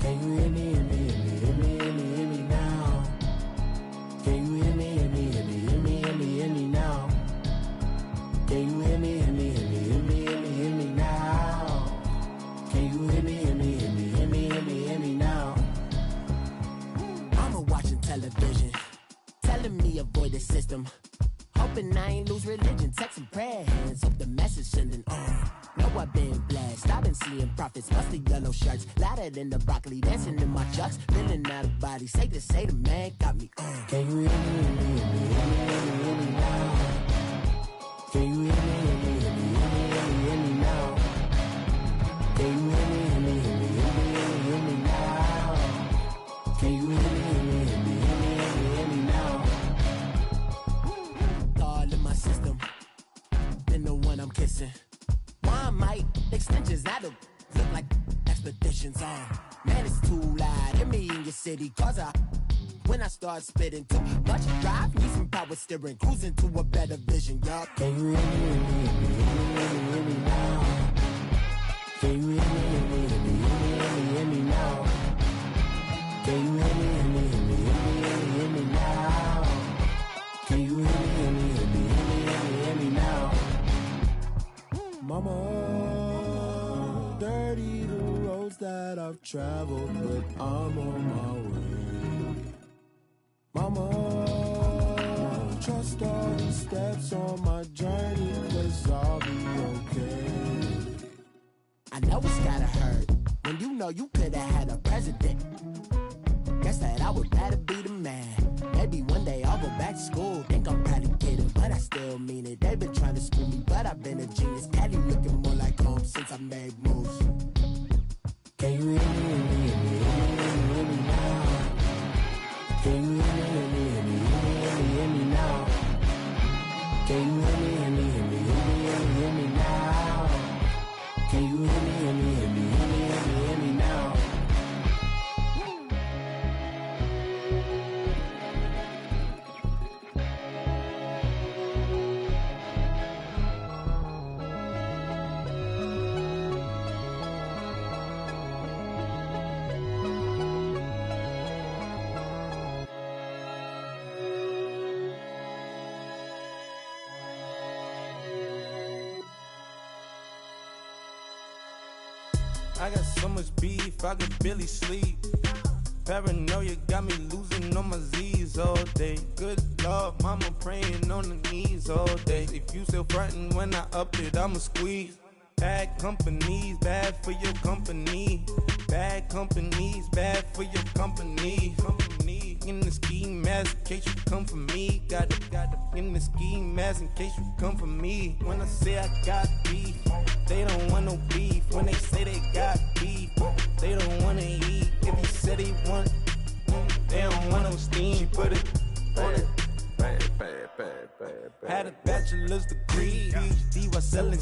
Can you hear me, hear me, hear me, hear me, hear me, hear me now? Can you hear me, hear me, hear me, hear me, hear me, hear me now? Can you hear me, hear me, hear me, hear me, hear me, hear me now? Can you hear me, hear me, hear me, hear me, hear me, hear me now? Mama watching television, telling me avoid the system. Hoping I ain't lose religion, texting prayer hands, hope the message sending on. Know I've been blessed, I've been seeing prophets, musty yellow shirts, louder than the broccoli, dancing in my chucks, feeling out of body, say the man, got me on. Can you hear me, hear me, hear me, hear me, hear me, hear me now? Can you hear me, hear me, hear me, hear me, hear me, hear me now? Can you hear me, hear me, hear me, hear me, hear me, hear me now? Can you hear me, hear me, hear me, hear me, hear me, hear me now? All in my system, been the one I'm kissing. Why might extensions that'll look like expeditions on? Man, it's too loud. Hear me in your city, cause when I start spitting too much drive, need some power steering, cruising to a better vision, y'all. Can you hear me, hear me, hear me, hear me, hear me now? Can you hear me, hear me, hear me, hear me, hear me, hear me now? Can you hear me, hear me, hear me, hear me, hear me, hear me now? Can you hear me, hear me, hear me, hear me, hear me, hear me now? Mama, dirty the roads that I've traveled, but I'm on my way. Mama, trust all the steps on my journey, 'cause I'll be okay. I know it's gotta hurt when you know you could've had a president. Guess that I would rather be the man. Maybe one day I'll go back to school. Think I'm probably kidding, but I still mean it. They've been trying to screw me, but I've been a genius. Caddy looking more like home since I made moves. Can you hear me, hear me, hear me, hear me, hear me now? Can you hear me, hear me, hear me, hear me, hear me, hear me now? Can you hear me, hear me, hear me, hear me, hear me, hear me now? Can you hear me, hear me, hear me, hear me, hear me, hear me now? I got so much beef, I could barely sleep. Paranoia got me losing on my Z's all day. Good Lord, mama praying on the knees all day. If you still frontin' when I up it, I'ma squeeze. Bad companies, bad for your company. Bad companies, bad for your company. In the ski mask in case you come for me. Got it in the ski mask in case you come for me. When I say I got beef, they don't want no beef. When they say they got beef, they don't wanna eat. If you said they want, they don't want no steam. She put it on it. Had a bachelor's degree, PhD while selling,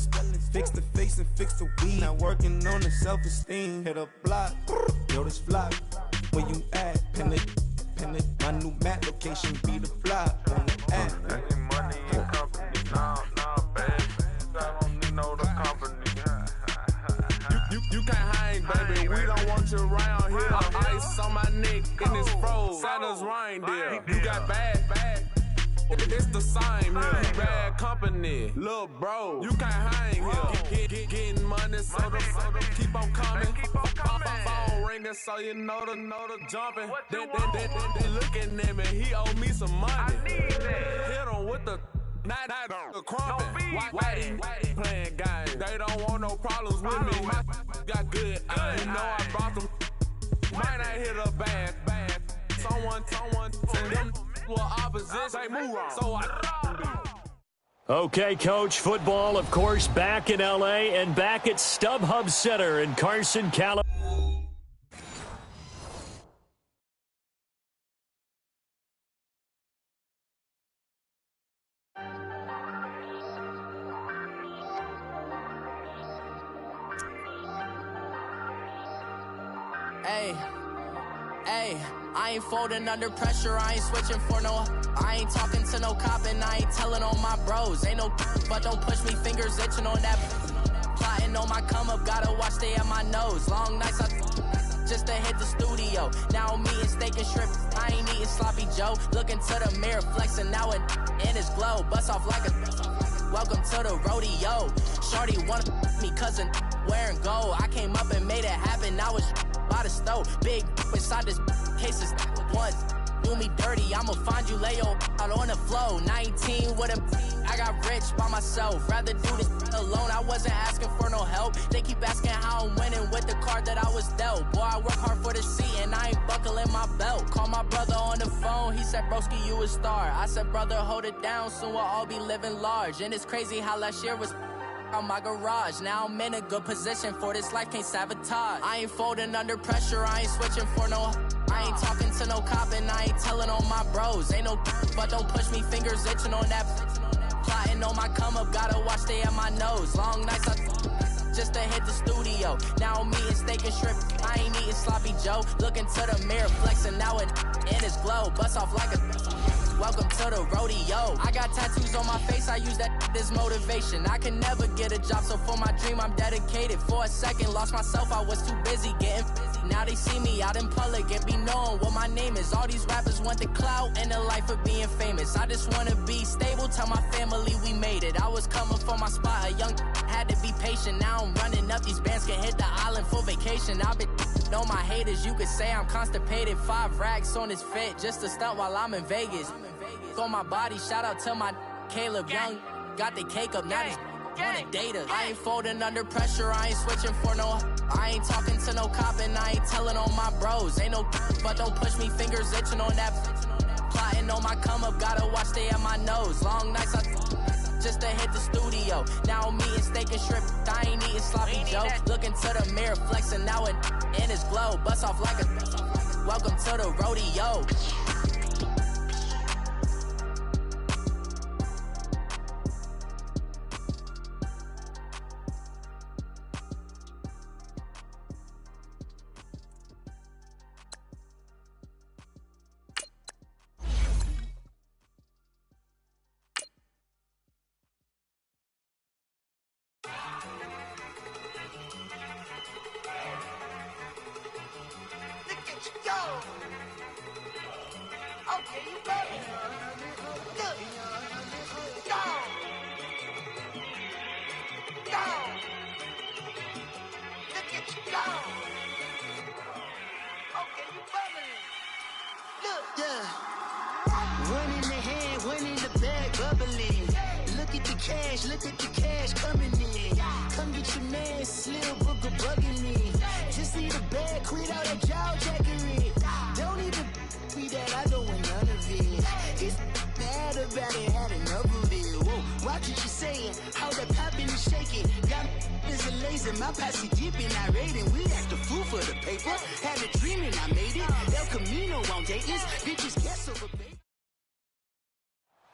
fix the face and fix the weed. Now working on the self-esteem. Hit a block, yo this flock. Where you at? Pin it. My new map location be the flop on the app. Any money in company, no, baby. I don't need no the company. You can't hang, baby. We don't want you around here. Ice on my neck and it's froze. Santa's reindeer. You got bad. It's the same here. You bad company, little bro. You can't hang here. Getting money, so the keep on coming. Phone ringing, so you know the jumping. They looking at me. He owe me some money. Hit him with the night crumping. Whitey playing games. They don't want no problems with me. My got good. You know I brought them. Might not hit a bad. Someone send them. Well, opposition, they move on. So Okay, Coach, football, of course, back in L.A. and back at StubHub Center in Carson, California. Hey, I ain't folding under pressure, I ain't switching for no. I ain't talking to no cop and I ain't telling on my bros. Ain't no but don't push me, fingers itching on that. Plotting on my come up, gotta watch stay at my nose. Long nights I just just to hit the studio. Now I'm eating steak and shrimp, I ain't eating sloppy Joe. Looking to the mirror, flexing now it in his glow. Bust off like a welcome to the rodeo. Shorty wanna me cousin wearing gold. I came up and made it happen, I was by the stove. Big inside this cases once. Do me dirty, I'ma find you, lay your out on the floor. 19 with a I got rich by myself. Rather do this alone, I wasn't asking for no help. They keep asking how I'm winning with the card that I was dealt. Boy, I work hard for the seat and I ain't buckling my belt. Call my brother on the phone, he said, broski, you a star. I said, brother, hold it down, soon we'll all be living large. And it's crazy how last year was on my garage. Now I'm in a good position for this life, can't sabotage. I ain't folding under pressure, I ain't switching for no. I ain't talking to no cop and I ain't telling on my bros. Ain't no but don't push me, fingers itching on that. Plotting on my come up, gotta watch stay at my nose. Long nights just to hit the studio. Now I'm eating steak and shrimp, I ain't eating sloppy Joe. Looking to the mirror, flexing now it in his glow. Bust off like a welcome to the rodeo. I got tattoos on my face, I use that as motivation. I can never get a job, so for my dream I'm dedicated. For a second, lost myself, I was too busy getting busy. Now they see me out in public and be knowing what my name is. All these rappers want the clout and the life of being famous. I just wanna be stable, tell my family we made it. I was coming for my spot, a young had to be patient. Now I'm running up, these bands can hit the island for vacation. I've been know my haters, you could say I'm constipated. 5 racks on his fit, just to stunt while I'm in Vegas. On my body, shout out to my Caleb Young. Got the cake up, now he's wanna date us. I ain't folding under pressure, I ain't switching for no. I ain't talking to no cop and I ain't telling on my bros. Ain't no but don't push me, fingers itching on that. Plotting on my come up, gotta watch stay at my nose. Long nights just to hit the studio. Now I'm eating steak and shrimp, I ain't eating sloppy Joe. Looking to the mirror, flexing now it in his glow. Bust off like a welcome to the rodeo. Look at the cash coming in. Come get your man, Slim Booker bugging me. Just need a bag, quit all that jaw jackery. Don't even be that, I don't want none of it. It's bad about it, had enough of it. Whoa, watch what you saying, how that popping and shaking. Got is a laser, my posse dipping, I raiding. We act the fool for the paper. Had a dream and I made it. El Camino on Dayton's, bitches guess over baby.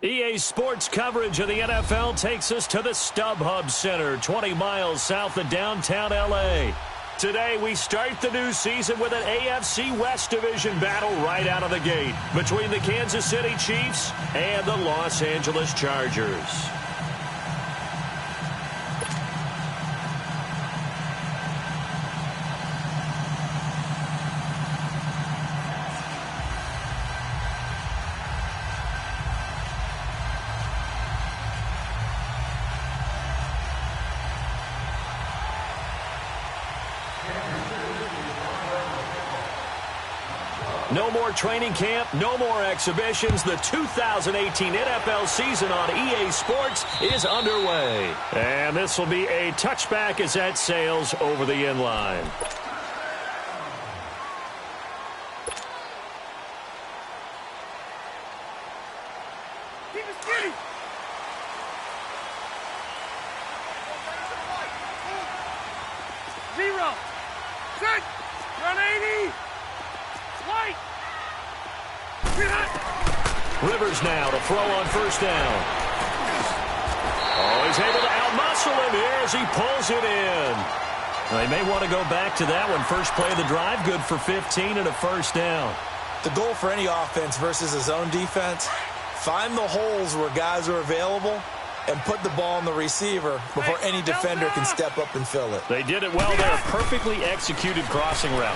EA Sports coverage of the NFL takes us to the StubHub Center, 20 miles south of downtown L.A. Today, we start the new season with an AFC West Division battle right out of the gate between the Kansas City Chiefs and the Los Angeles Chargers. No more training camp, no more exhibitions. The 2018 NFL season on EA Sports is underway. And this will be a touchback as that sails over the inline. Keep it skinny. Zero. Set. Run 80. Light. Rivers now to throw on first down. Oh, he's able to outmuscle him here as he pulls it in. Well, they may want to go back to that one. First play of the drive, good for 15 and a first down. The goal for any offense versus a zone defense, find the holes where guys are available and put the ball on the receiver before any defender can step up and fill it. They did it well there. Perfectly executed crossing route.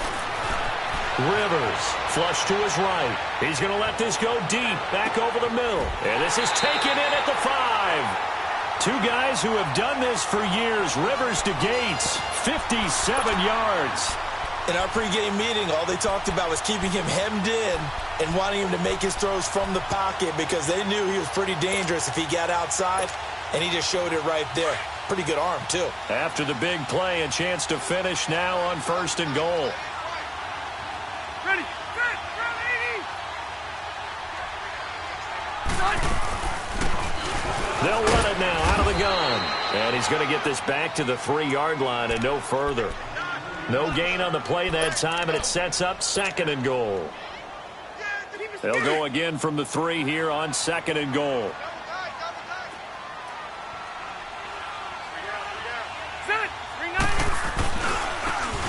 Rivers, flush to his right. He's going to let this go deep, back over the middle. And this is taken in at the 5. Two guys who have done this for years. Rivers to Gates, 57 yards. In our pregame meeting, all they talked about was keeping him hemmed in and wanting him to make his throws from the pocket because they knew he was pretty dangerous if he got outside, and he just showed it right there. Pretty good arm, too. After the big play, a chance to finish now on 1st and goal. Ready, set, run 80! They'll run it now out of the gun. And he's going to get this back to the 3-yard line and no further. No gain on the play that time, and it sets up 2nd and goal. They'll go again from the 3 here on 2nd and goal.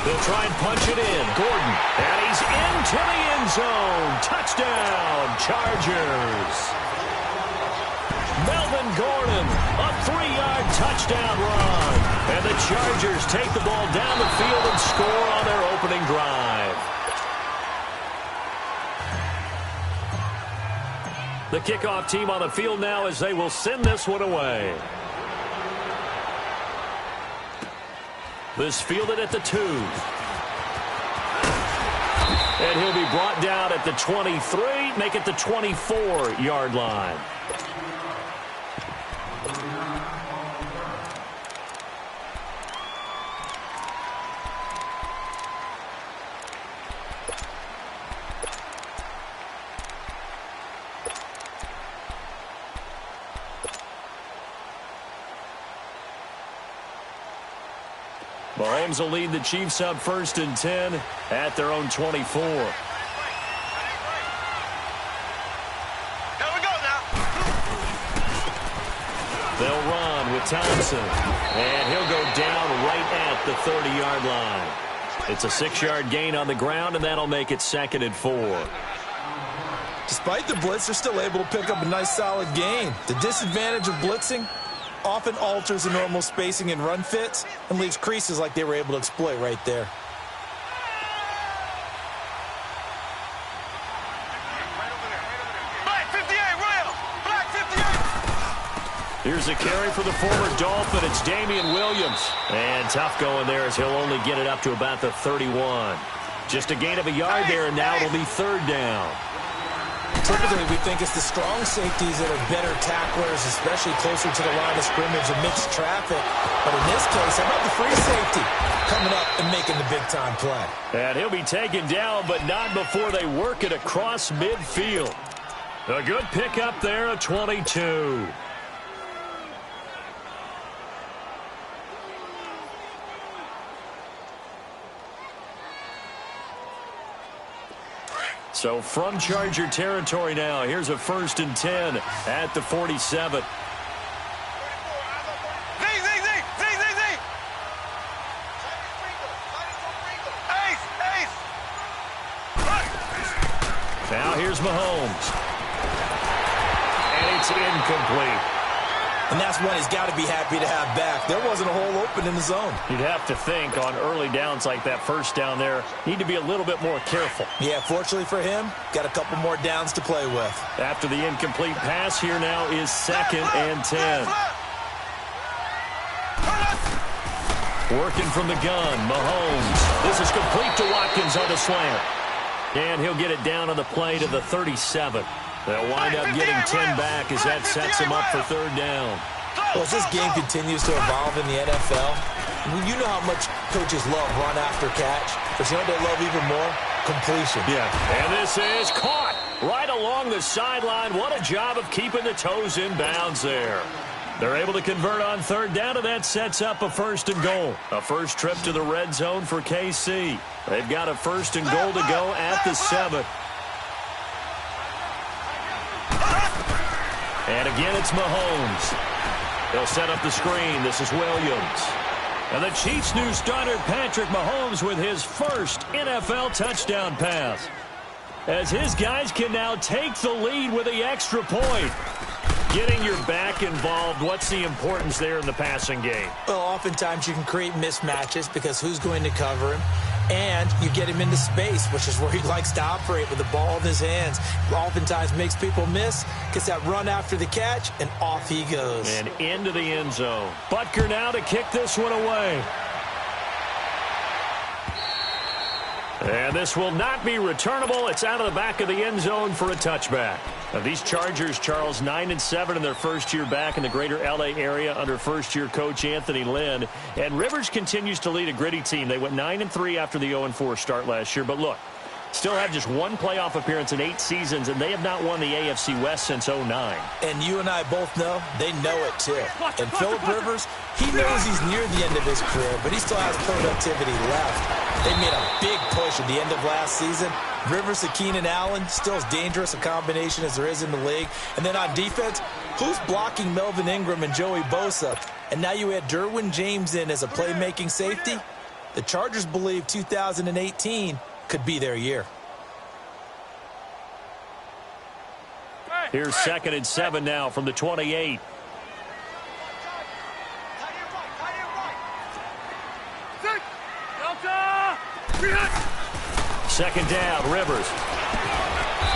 They'll try and punch it in. Gordon, and he's into the end zone. Touchdown, Chargers. Melvin Gordon, a 3-yard touchdown run. And the Chargers take the ball down the field and score on their opening drive. The kickoff team on the field now as they will send this one away. This fielded at the 2. And he'll be brought down at the 23, make it the 24-yard line. Mahomes will lead the Chiefs up 1st and 10 at their own 24. Here we go now. They'll run with Thompson, and he'll go down right at the 30-yard line. It's a 6-yard gain on the ground, and that'll make it 2nd and 4. Despite the blitz, they're still able to pick up a nice, solid gain. The disadvantage of blitzing often alters the normal spacing and run fits and leaves creases like they were able to exploit right there. Black 58, Royal. Black 58. Here's a carry for the former Dolphin. It's Damian Williams. And tough going there as he'll only get it up to about the 31. Just a gain of a yard there, and now it'll be 3rd down. Typically, we think it's the strong safeties that are better tacklers, especially closer to the line of scrimmage amidst traffic. But in this case, how about the free safety coming up and making the big-time play? And he'll be taken down, but not before they work it across midfield. A good pickup there, a 22. So from Charger territory now, here's a 1st and 10 at the 47. Z. Ace. Now here's Mahomes. And it's incomplete. And that's one he's got to be happy to have back. There wasn't a hole open in the zone. You'd have to think on early downs like that 1st down there, need to be a little bit more careful. Yeah, fortunately for him, got a couple more downs to play with. After the incomplete pass, here now is 2nd and 10. Working from the gun, Mahomes. This is complete to Watkins on the slant. And he'll get it down on the play to the 37. They'll wind up getting 10 back as that sets him up for 3rd down. Well, as this game continues to evolve in the NFL, you know how much coaches love run after catch, but you know what they love even more? Completion. Yeah, and this is caught right along the sideline. What a job of keeping the toes in bounds there. They're able to convert on 3rd down, and that sets up a 1st and goal. A first trip to the red zone for KC. They've got a 1st and goal to go at the 7. And again, it's Mahomes. They'll set up the screen. This is Williams. And the Chiefs' new starter, Patrick Mahomes, with his first NFL touchdown pass. As his guys can now take the lead with the extra point. Getting your back involved, what's the importance there in the passing game? Well, oftentimes you can create mismatches because who's going to cover him? and you get him into space, which is where he likes to operate with the ball in his hands. Oftentimes makes people miss, gets that run after the catch, and off he goes. And into the end zone. Butker now to kick this one away. And this will not be returnable. It's out of the back of the end zone for a touchback. Now, these Chargers, Charles, 9-7 in their first year back in the greater L.A. area under first-year coach Anthony Lynn. And Rivers continues to lead a gritty team. They went 9-3 after the 0-4 start last year. But look, still have just one playoff appearance in 8 seasons, and they have not won the AFC West since 2009. And you and I both know they know it too. And Phillip Rivers, he knows he's near the end of his career, but he still has productivity left. They made a big push at the end of last season. Rivers to Keenan Allen, still as dangerous a combination as there is in the league. And then on defense, who's blocking Melvin Ingram and Joey Bosa? And now you add Derwin James in as a playmaking safety. The Chargers believe 2018 could be their year. Here's 2nd and 7 now from the 28. Second down, Rivers.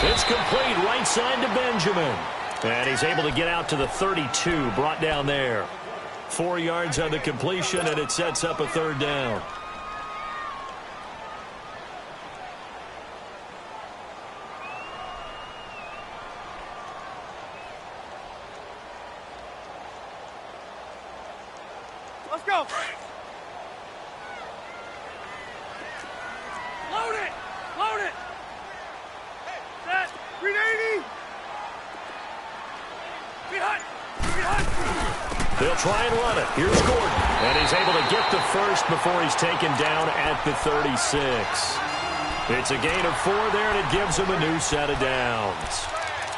It's complete, right side to Benjamin. And he's able to get out to the 32, brought down there. 4 yards on the completion, and it sets up a 3rd down. Let's go. Load it. Load it. Set. 380. Behind. They'll try and run it. Here's Gordon. And he's able to get the first before he's taken down at the 36. It's a gain of 4 there, and it gives him a new set of downs.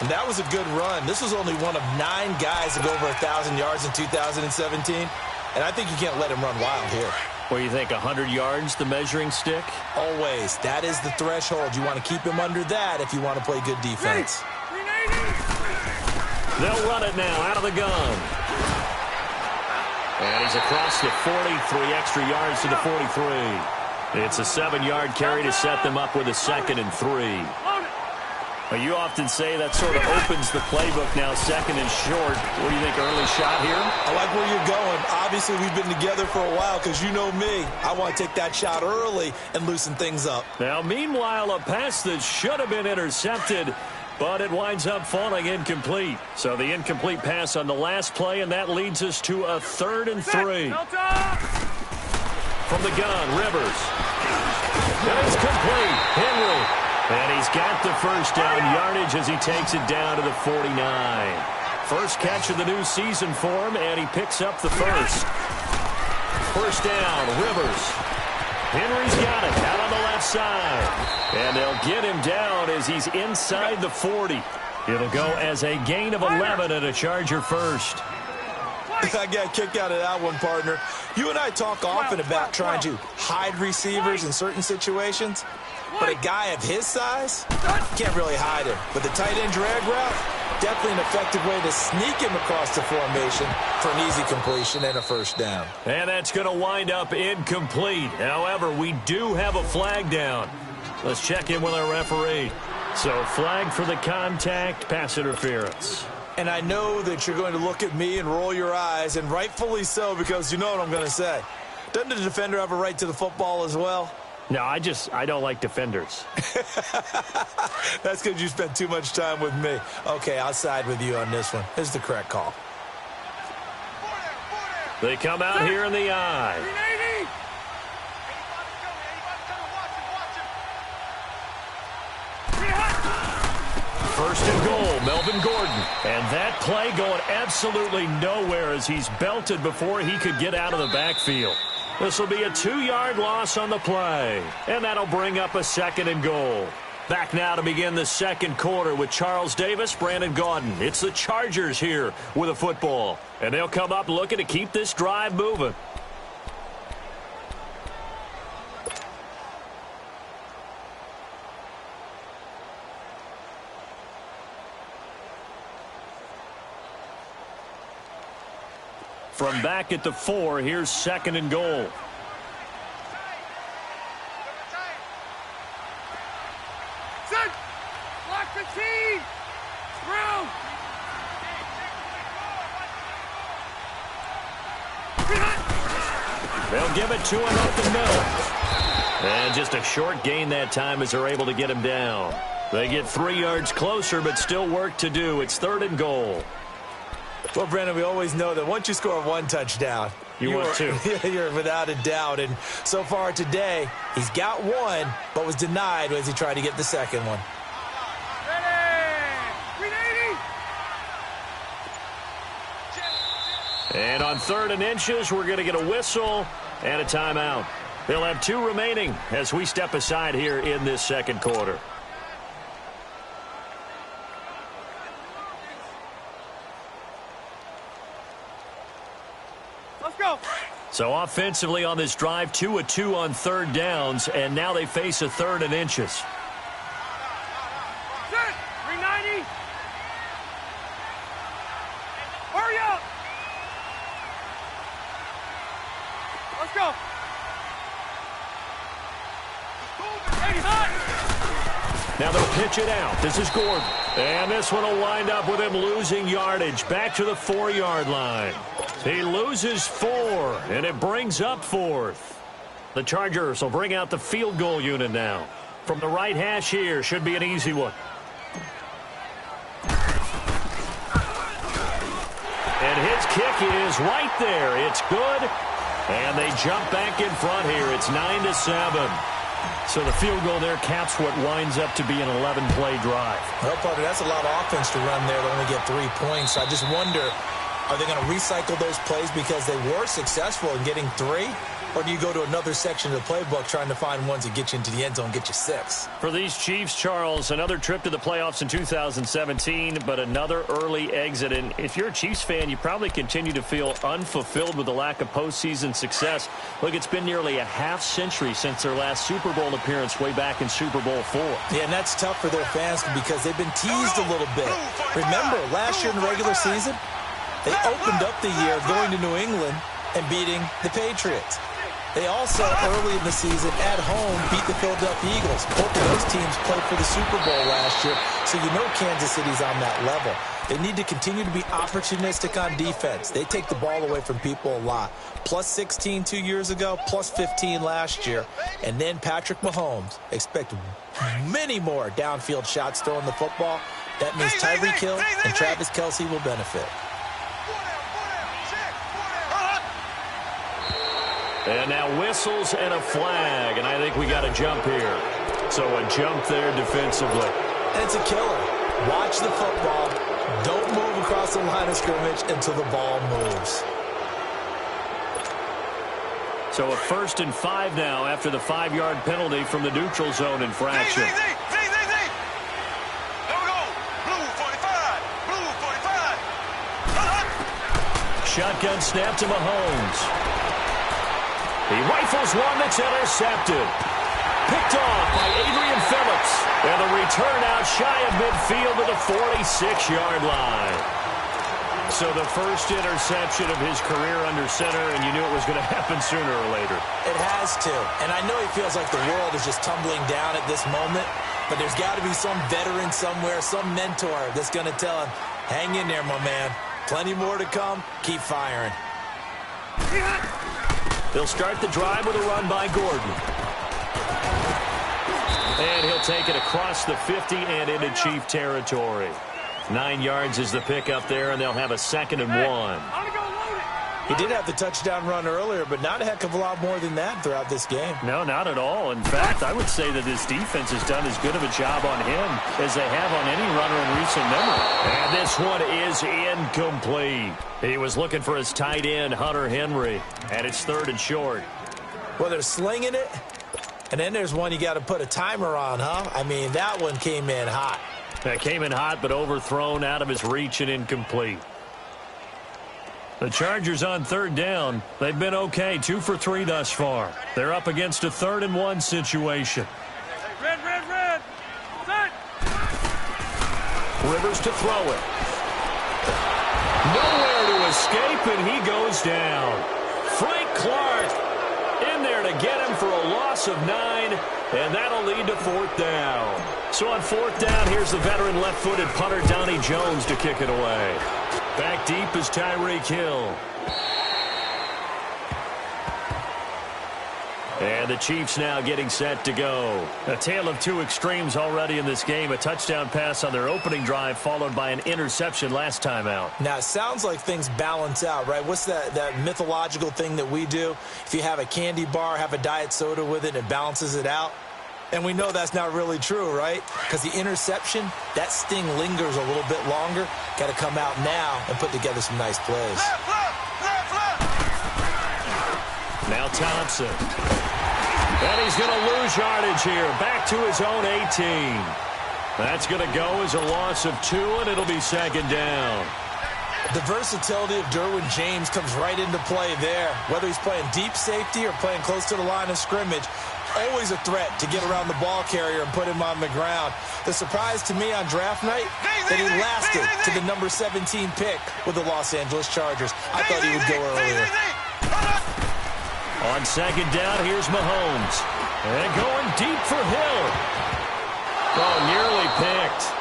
And that was a good run. This was only one of 9 guys to go over 1,000 yards in 2017. And I think you can't let him run wild here. What do you think, 100 yards, the measuring stick? Always. That is the threshold. You want to keep him under that if you want to play good defense. They'll run it now out of the gun. And he's across the 40, 3 extra yards to the 43. It's a 7-yard carry to set them up with a 2nd and 3. Well, you often say that sort of opens the playbook now, 2nd and short. What do you think, early shot here? I like where you're going. Obviously, we've been together for a while because you know me. I want to take that shot early and loosen things up. Now, meanwhile, a pass that should have been intercepted, but it winds up falling incomplete. So the incomplete pass on the last play, and that leads us to a 3rd and 3. From the gun, Rivers. And it's complete. Henry. And he's got the first down yardage as he takes it down to the 49. First catch of the new season for him, and he picks up the first. First down, Rivers. Henry's got it out on the left side. And they'll get him down as he's inside the 40. It'll go as a gain of 11 and a Charger first. I got a kick out of that one, partner. You and I talk often about trying to hide receivers in certain situations. But a guy of his size, can't really hide him. But the tight end drag route, definitely an effective way to sneak him across the formation for an easy completion and a first down. And that's going to wind up incomplete. However, we do have a flag down. Let's check in with our referee. So, flag for the contact, pass interference. And I know that you're going to look at me and roll your eyes, and rightfully so, because you know what I'm going to say. Doesn't the defender have a right to the football as well? No, I don't like defenders. That's because you spent too much time with me. Okay, I'll side with you on this one. This is the correct call. They come out here in the eye. First and goal, Melvin Gordon. And that play going absolutely nowhere as he's belted before he could get out of the backfield. This will be a 2-yard loss on the play. And that'll bring up a 2nd and goal. Back now to begin the second quarter with Charles Davis, Brandon Gaudin. It's the Chargers here with a football. And they'll come up looking to keep this drive moving. From back at the 4, here's 2nd and goal. Jackson! Lock the team! Through! They'll give it to him up the middle. And just a short gain that time as they're able to get him down. They get 3 yards closer, but still work to do. It's 3rd and goal. Well, Brandon, we always know that once you score 1 touchdown, you're 2. You're without a doubt. And so far today, he's got 1, but was denied as he tried to get the second one. And on 3rd and inches, we're going to get a whistle and a timeout. They'll have 2 remaining as we step aside here in this second quarter. Let's go. So offensively on this drive, 2 of 2 on 3rd downs, and now they face a 3rd and inches. Set. 390. Hurry up. Let's go. 80 hot. Now they'll pitch it out. This is Gordon. And this one will wind up with him losing yardage back to the 4-yard line. He loses 4, and it brings up 4th. The Chargers will bring out the field goal unit now. From the right hash here, should be an easy one. And his kick is right there. It's good. And they jump back in front here. It's 9-7. So the field goal there caps what winds up to be an 11-play drive. Well, partner, that's a lot of offense to run there to only get 3 points. I just wonder, are they going to recycle those plays because they were successful in getting 3? Or do you go to another section of the playbook trying to find ones that get you into the end zone, get you 6? For these Chiefs, Charles, another trip to the playoffs in 2017, but another early exit. And if you're a Chiefs fan, you probably continue to feel unfulfilled with the lack of postseason success. Look, it's been nearly a half-century since their last Super Bowl appearance way back in Super Bowl IV. Yeah, and that's tough for their fans because they've been teased a little bit. Remember, last year in the regular season, they opened up the year going to New England and beating the Patriots. They also, early in the season, at home, beat the Philadelphia Eagles. Both of those teams played for the Super Bowl last year, so you know Kansas City's on that level. They need to continue to be opportunistic on defense. They take the ball away from people a lot. Plus 16 2 years ago, plus 15 last year. And then Patrick Mahomes. Expect many more downfield shots throwing the football. That means Tyreek Hill and Travis Kelce will benefit. And now whistles and a flag, and I think we got a jump here. So a jump there defensively. And it's a killer. Watch the football. Don't move across the line of scrimmage until the ball moves. So a 1st and 5 now after the 5-yard penalty from the neutral zone infraction. There we go. Blue 45. Blue 45. Shotgun snap to Mahomes. He rifles one that's intercepted. Picked off by Adrian Phillips. And the return out shy of midfield to the 46-yard line. So the first interception of his career under center, and you knew it was going to happen sooner or later. It has to. And I know he feels like the world is just tumbling down at this moment, but there's got to be some veteran somewhere, some mentor that's going to tell him, hang in there, my man. Plenty more to come. Keep firing. They'll start the drive with a run by Gordon. And he'll take it across the 50 and into Chief territory. 9 yards is the pickup there, and they'll have a 2nd and 1. He did have the touchdown run earlier, but not a heck of a lot more than that throughout this game. No, not at all. In fact, I would say that this defense has done as good of a job on him as they have on any runner in recent memory. And this one is incomplete. He was looking for his tight end, Hunter Henry, and it's 3rd and short. Well, they're slinging it, and then there's one you got to put a timer on, huh? I mean, that one came in hot. That came in hot, but overthrown, out of his reach, and incomplete. The Chargers on 3rd down. They've been okay, 2 for 3 thus far. They're up against a 3rd and 1 situation. Red. Set. Rivers to throw it. Nowhere to escape, and he goes down. Frank Clark in there to get him for a loss of 9, and that'll lead to 4th down. So on 4th down, here's the veteran left-footed punter Donnie Jones to kick it away. Back deep is Tyreek Hill. And the Chiefs now getting set to go. A tale of two extremes already in this game. A touchdown pass on their opening drive, followed by an interception last time out. Now, it sounds like things balance out, right? What's that mythological thing that we do? If you have a candy bar, have a diet soda with it, it balances it out. And we know that's not really true, right? Because the interception, that sting lingers a little bit longer. Got to come out now and put together some nice plays. Now Thompson. And he's going to lose yardage here. Back to his own 18. That's going to go as a loss of 2, and it'll be 2nd down. The versatility of Derwin James comes right into play there. Whether he's playing deep safety or playing close to the line of scrimmage, always a threat to get around the ball carrier and put him on the ground. The surprise to me on draft night, that he lasted to the number 17 pick with the Los Angeles Chargers. I thought he would go earlier. On 2nd down, here's Mahomes. And going deep for Hill. Oh, nearly picked.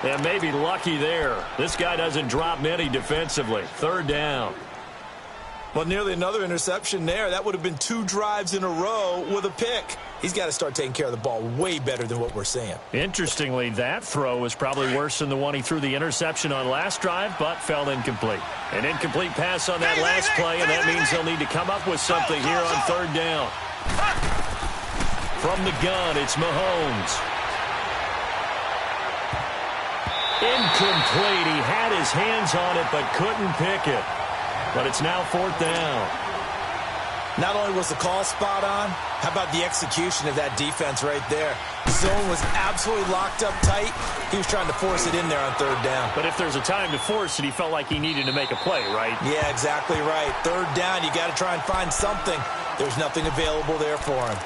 And maybe lucky there. This guy doesn't drop many defensively. 3rd down. Well, nearly another interception there. That would have been 2 drives in a row with a pick. He's got to start taking care of the ball way better than what we're seeing. Interestingly, that throw was probably worse than the one he threw the interception on last drive, but fell incomplete. An incomplete pass on that last play, and that means they'll need to come up with something here on 3rd down. From the gun, it's Mahomes. Incomplete. He had his hands on it, but couldn't pick it. But it's now 4th down. Not only was the call spot on, how about the execution of that defense right there? Zone was absolutely locked up tight. He was trying to force it in there on 3rd down. But if there's a time to force it, he felt like he needed to make a play, right? Yeah, exactly right. 3rd down, you got to try and find something. There's nothing available there for him.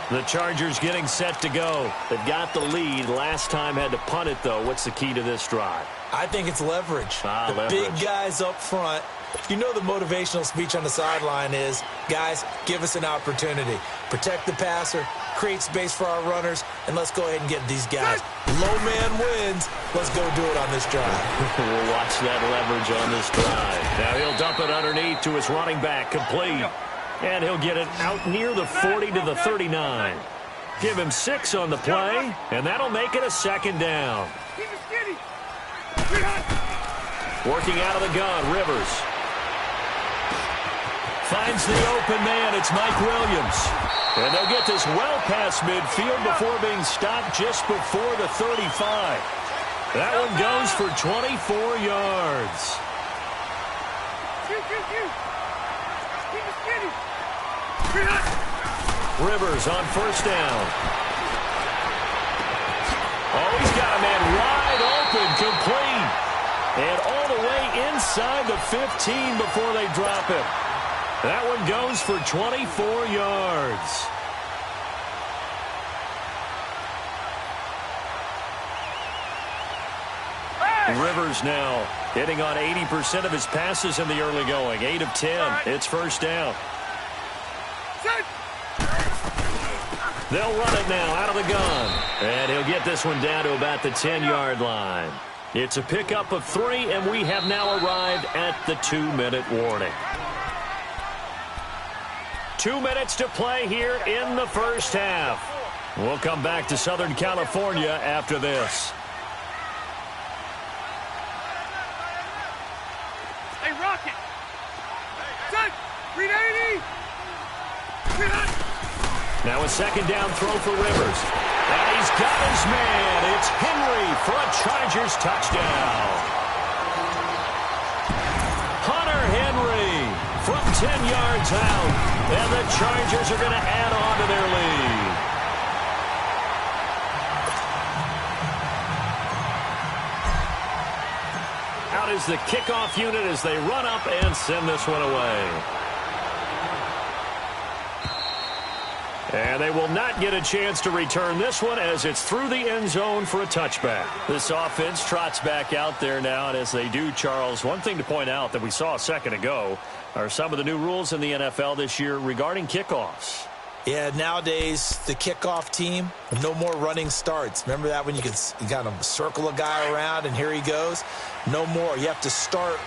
The Chargers getting set to go. They've got the lead. Last time had to punt it, though. What's the key to this drive? I think it's leverage. Leverage. Big guys up front. You know the motivational speech on the sideline is, guys, give us an opportunity. Protect the passer, create space for our runners, and let's go ahead and get these guys. Low man wins. Let's go do it on this drive. We'll watch that leverage on this drive. Now he'll dump it underneath to his running back, complete. And he'll get it out near the 40 to the 39. Give him 6 on the play, and that'll make it a 2nd down. Working out of the gun, Rivers. Finds the open man. It's Mike Williams. And they'll get this well past midfield before being stopped just before the 35. That one goes for 24 yards. Rivers on 1st down. Oh, he's got a man wide open, complete. And all the way inside the 15 before they drop him. That one goes for 24 yards. Rivers now hitting on 80% of his passes in the early going. 8 of 10. It's 1st down. They'll run it now out of the gun. And he'll get this one down to about the 10-yard line. It's a pickup of 3, and we have now arrived at the 2-minute warning. 2 minutes to play here in the 1st half. We'll come back to Southern California after this. Hey, Rocket! Set! 380! Now a 2nd down throw for Rivers. And he's got his man. It's Henry for a Chargers touchdown. Hunter Henry from 10 yards out. And the Chargers are going to add on to their lead. Out is the kickoff unit as they run up and send this one away. And they will not get a chance to return this one as it's through the end zone for a touchback. This offense trots back out there now, and as they do, Charles, one thing to point out that we saw a second ago are some of the new rules in the NFL this year regarding kickoffs. Yeah, nowadays, the kickoff team, no more running starts. Remember that when you kind of circle a guy around and here he goes? No more. You have to start,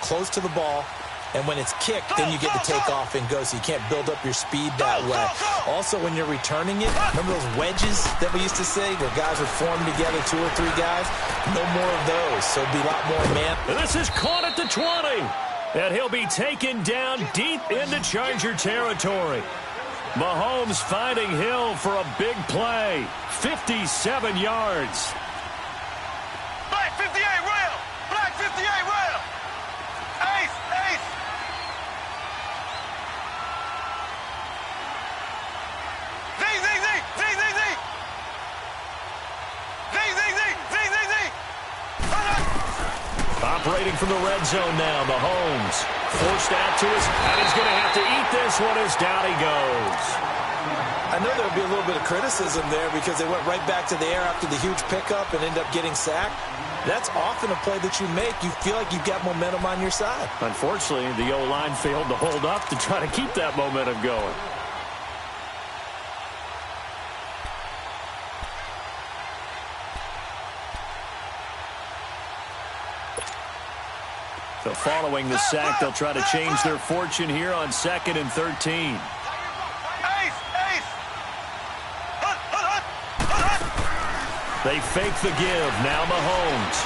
close to the ball. And when it's kicked, then you get to take off and go, so you can't build up your speed that way. Also, when you're returning it, remember those wedges that we used to say where guys would form together, 2 or 3 guys? No more of those, so it'll be a lot more man. And this is caught at the 20. And he'll be taken down deep into Charger territory. Mahomes finding Hill for a big play. 57 yards. Black 58 rail! Black 58 rail! Ace! Ace! Z! Z! Z! Z! Z! Z! Z! Z! Z! Z! Z! Z! Operating from the red zone now, Mahomes. Forced out to us, and he's going to have to eat this one as down he goes. I know there'll be a little bit of criticism there because they went right back to the air after the huge pickup and end up getting sacked. That's often a play that you make. You feel like you've got momentum on your side. Unfortunately, the O-line failed to hold up to try to keep that momentum going. So following the sack, they'll try to change their fortune here on 2nd and 13. They fake the give. Now Mahomes.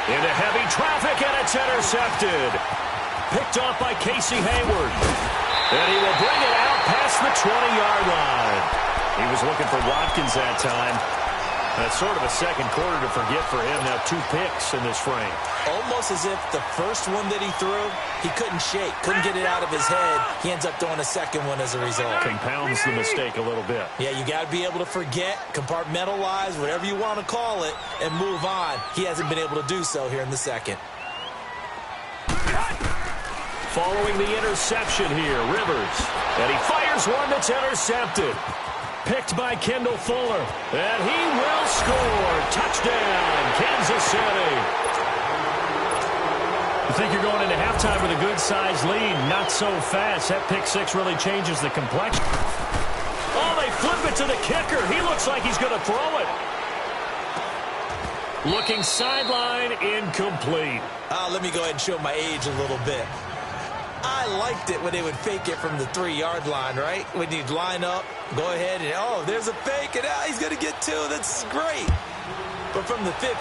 Into heavy traffic, and it's intercepted. Picked off by Casey Hayward. And he will bring it out past the 20-yard line. He was looking for Watkins that time. That's sort of a second quarter to forget for him. Now 2 picks in this frame. Almost as if the first one that he threw, he couldn't shake, couldn't get it out of his head. He ends up throwing a second one as a result. Compounds the mistake a little bit. Yeah, you got to be able to forget, compartmentalize, whatever you want to call it, and move on. He hasn't been able to do so here in the second. Following the interception here, Rivers. And he fires one that's intercepted. Picked by Kendall Fuller. And he will score. Touchdown, Kansas City. You think you're going into halftime with a good-sized lead. Not so fast. That pick 6 really changes the complexion. Oh, they flip it to the kicker. He looks like he's going to throw it. Looking sideline, incomplete. Let me go ahead and show my age a little bit. I liked it when they would fake it from the 3-yard line, right? When you'd line up, go ahead, and there's a fake, and he's going to get 2. That's great. But from the 15,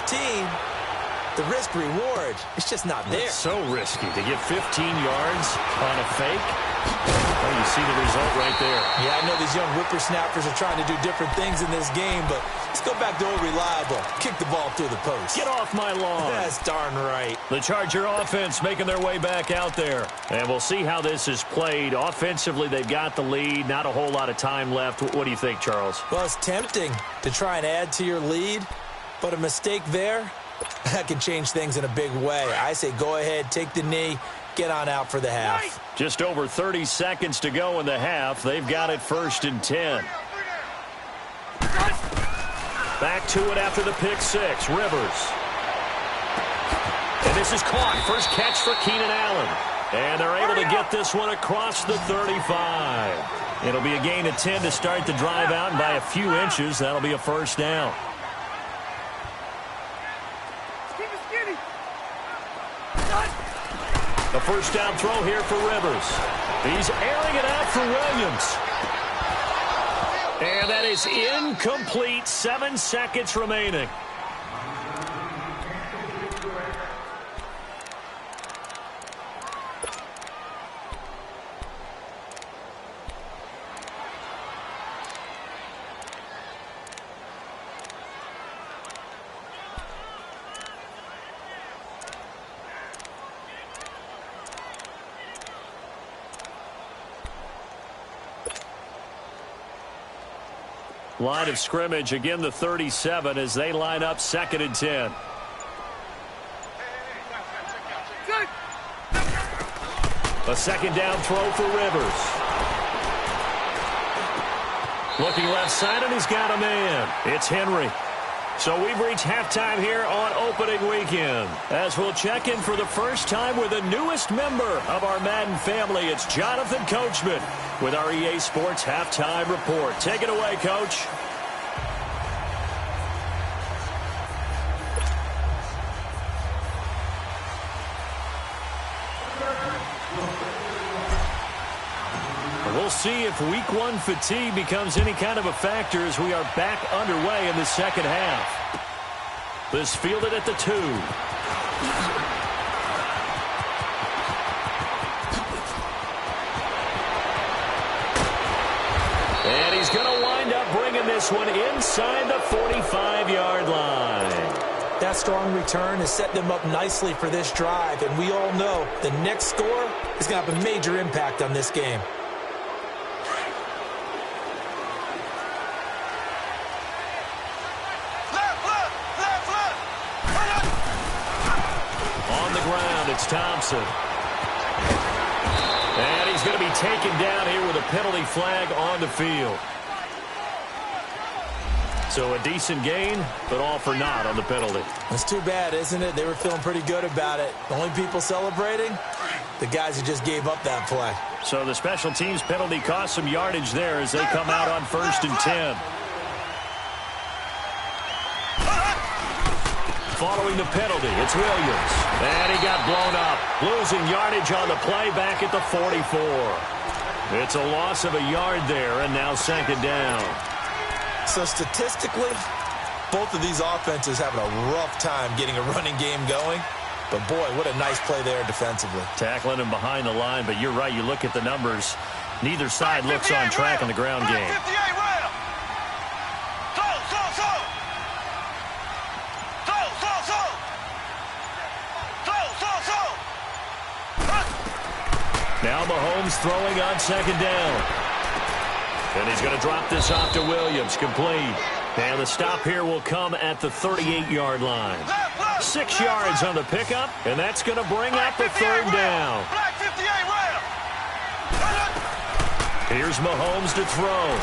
the risk-reward, it's just not there. It's so risky to get 15 yards on a fake. Well, you see the result right there. Yeah, I know these young whippersnappers are trying to do different things in this game, but let's go back to old reliable. Kick the ball through the post. Get off my lawn. That's darn right. The Charger offense making their way back out there. And we'll see how this is played. Offensively, they've got the lead. Not a whole lot of time left. What do you think, Charles? Well, it's tempting to try and add to your lead, but a mistake there, that can change things in a big way. I say go ahead, take the knee, get on out for the half. Just over 30 seconds to go in the half. They've got it 1st and 10. Back to it after the pick 6. Rivers. And this is caught. First catch for Keenan Allen. And they're able to get this one across the 35. It'll be a gain of 10 to start the drive out, and by a few inches, that'll be a first down. The first down throw here for Rivers. He's airing it out for Williams. And that is incomplete. 7 seconds remaining. Line of scrimmage, again the 37 as they line up 2nd and 10. A second down throw for Rivers. Looking left side, and he's got a man. It's Henry. So we've reached halftime here on opening weekend. As we'll check in for the first time with the newest member of our Madden family, it's Jonathan Coachman with our EA Sports Halftime Report. Take it away, Coach. We'll see if week one fatigue becomes any kind of a factor as we are back underway in the second half. This fielded at the 2. And he's going to wind up bringing this one inside the 45-yard line. That strong return has set them up nicely for this drive, and we all know the next score is going to have a major impact on this game. It's Thompson. And he's going to be taken down here with a penalty flag on the field. So a decent gain, but all for naught on the penalty. That's too bad, isn't it? They were feeling pretty good about it. The only people celebrating, the guys who just gave up that play. So the special teams penalty cost some yardage there as they come out on 1st and 10. Following the penalty, it's Williams. And he got blown up. Losing yardage on the play back at the 44. It's a loss of a yard there, and now 2nd down. So statistically, both of these offenses having a rough time getting a running game going. But, boy, what a nice play there defensively. Tackling him behind the line, but you're right. You look at the numbers. Neither side looks on track in the ground game. Now Mahomes throwing on 2nd down. And he's going to drop this off to Williams, complete. And the stop here will come at the 38-yard line. 6 yards on the pickup, and that's going to bring up the 3rd down. Here's Mahomes to throw.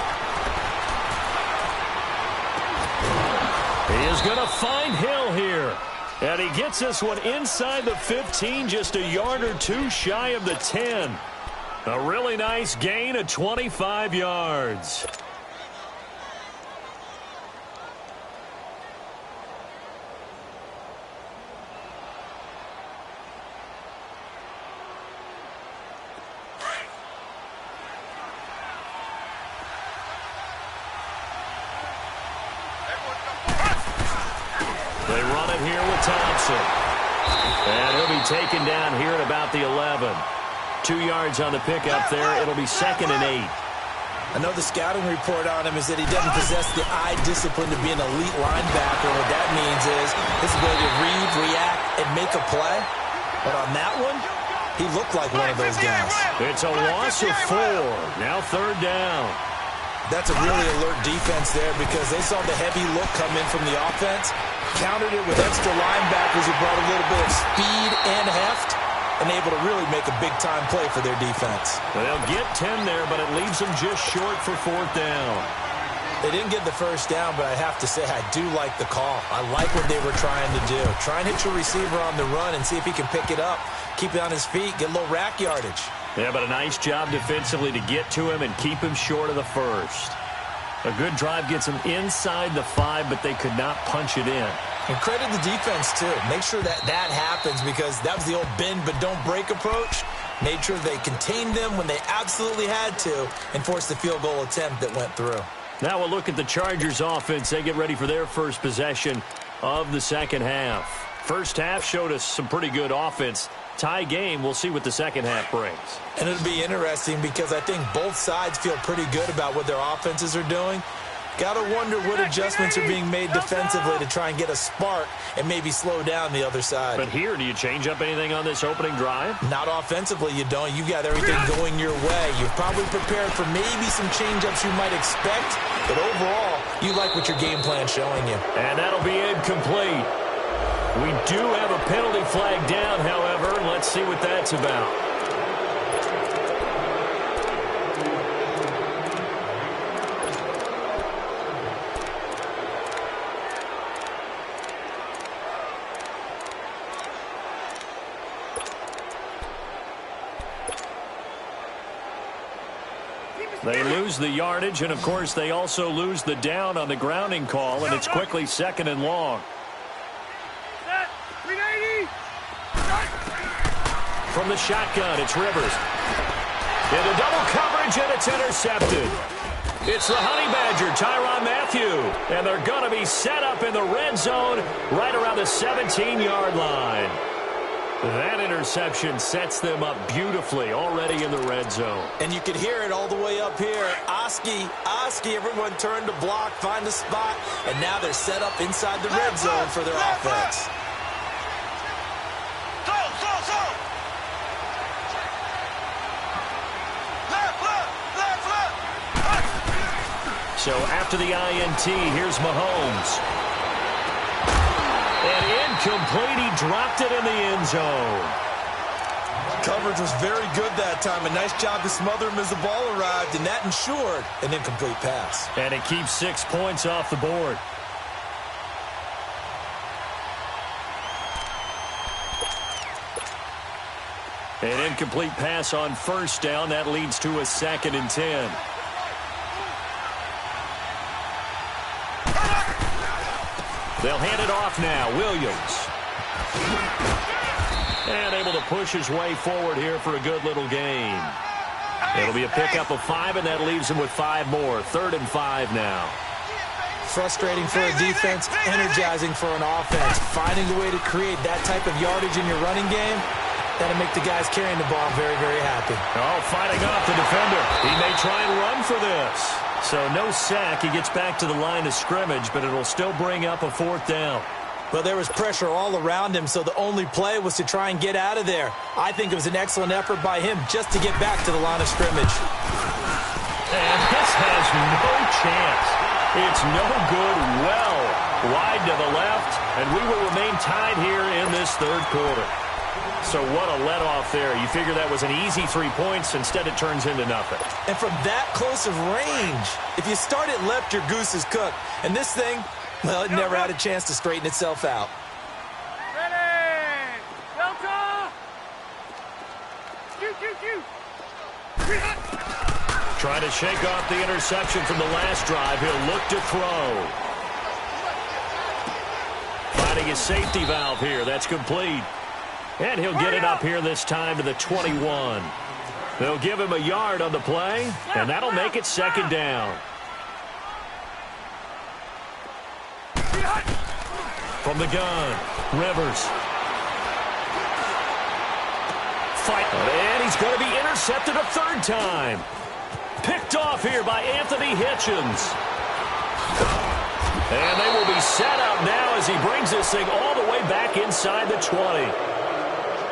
He is going to find Hill here. And he gets this one inside the 15, just a yard or 2 shy of the 10. A really nice gain of 25 yards. They run it here with Thompson. And he'll be taken down here at about the 11. 2 yards on the pickup there. It'll be 2nd and 8. I know the scouting report on him is that he doesn't possess the eye discipline to be an elite linebacker. What that means is his ability to read, react, and make a play. But on that one, he looked like one of those guys. It's a loss of 4. Now 3rd down. That's a really alert defense there because they saw the heavy look come in from the offense, countered it with extra linebackers who brought a little bit of speed and heft, and able to really make a big-time play for their defense. They'll get 10 there, but it leaves them just short for 4th down. They didn't get the 1st down, but I have to say I do like the call. I like what they were trying to do. Try and hit your receiver on the run and see if he can pick it up, keep it on his feet, get a little rack yardage. Yeah, but a nice job defensively to get to him and keep him short of the 1st. A good drive gets them inside the 5, but they could not punch it in. And credit the defense, too. Make sure that happens because that was the old bend but don't break approach. Made sure they contained them when they absolutely had to and forced the field goal attempt that went through. Now we'll look at the Chargers offense. They get ready for their first possession of the second half. First half showed us some pretty good offense. Tie game, we'll see what the second half brings. And it'll be interesting because I think both sides feel pretty good about what their offenses are doing. Got to wonder what adjustments are being made defensively to try and get a spark and maybe slow down the other side. But here, do you change up anything on this opening drive? Not offensively, you don't. You got everything going your way. You've probably prepared for maybe some change-ups you might expect, but overall, you like what your game plan's showing you. And that'll be incomplete. We do have a penalty flag down, however, and let's see what that's about. They lose the yardage, and, of course, they also lose the down on the grounding call, and it's quickly 2nd and long. From the shotgun, it's Rivers. Into double coverage, and it's intercepted. It's the Honey Badger, Tyrann Mathieu, and they're going to be set up in the red zone right around the 17-yard line. That interception sets them up beautifully already in the red zone. And you could hear it all the way up here. Oski, everyone turned to block, find a spot, and now they're set up inside the red zone for their offense. So after the INT, here's Mahomes. And incomplete, he dropped it in the end zone. Coverage was very good that time. A nice job to smother him as the ball arrived, and that ensured an incomplete pass. And it keeps 6 points off the board. An incomplete pass on first down. That leads to a 2nd and 10. They'll hand it off now. Williams. And able to push his way forward here for a good little gain. It'll be a pickup of 5, and that leaves him with 5 more. 3rd and 5 now. Frustrating for a defense, energizing for an offense. Finding a way to create that type of yardage in your running game, that'll make the guys carrying the ball very, very happy. Oh, fighting off the defender. He may try and run for this. So no sack. He gets back to the line of scrimmage, but it'll still bring up a 4th down. But there was pressure all around him, so the only play was to try and get out of there. I think it was an excellent effort by him just to get back to the line of scrimmage. And this has no chance. It's no good. Well wide to the left, and we will remain tied here in this 3rd quarter. So what a let-off there. You figure that was an easy 3 points. Instead, it turns into nothing. And from that close of range, if you start it left, your goose is cooked. And this thing, well, it never had a chance to straighten itself out. Ready! Delta! Trying to shake off the interception from the last drive. He'll look to throw. Finding his safety valve here. That's complete. And he'll get it up here this time to the 21. They'll give him a yard on the play, and that'll make it 2nd down. From the gun, Rivers. And he's going to be intercepted a 3rd time. Picked off here by Anthony Hitchens. And they will be set up now as he brings this thing all the way back inside the 20.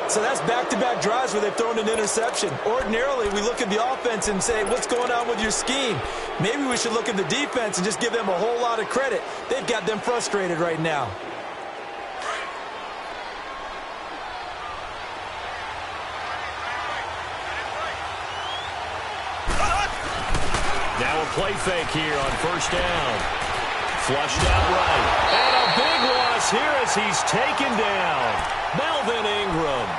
So that's back-to-back drives where they've thrown an interception. Ordinarily, we look at the offense and say, what's going on with your scheme? Maybe we should look at the defense and just give them a whole lot of credit. They've got them frustrated right now. Now a play fake here on 1st down. Flushed out right. And a big loss here as he's taken down. Melvin Ingram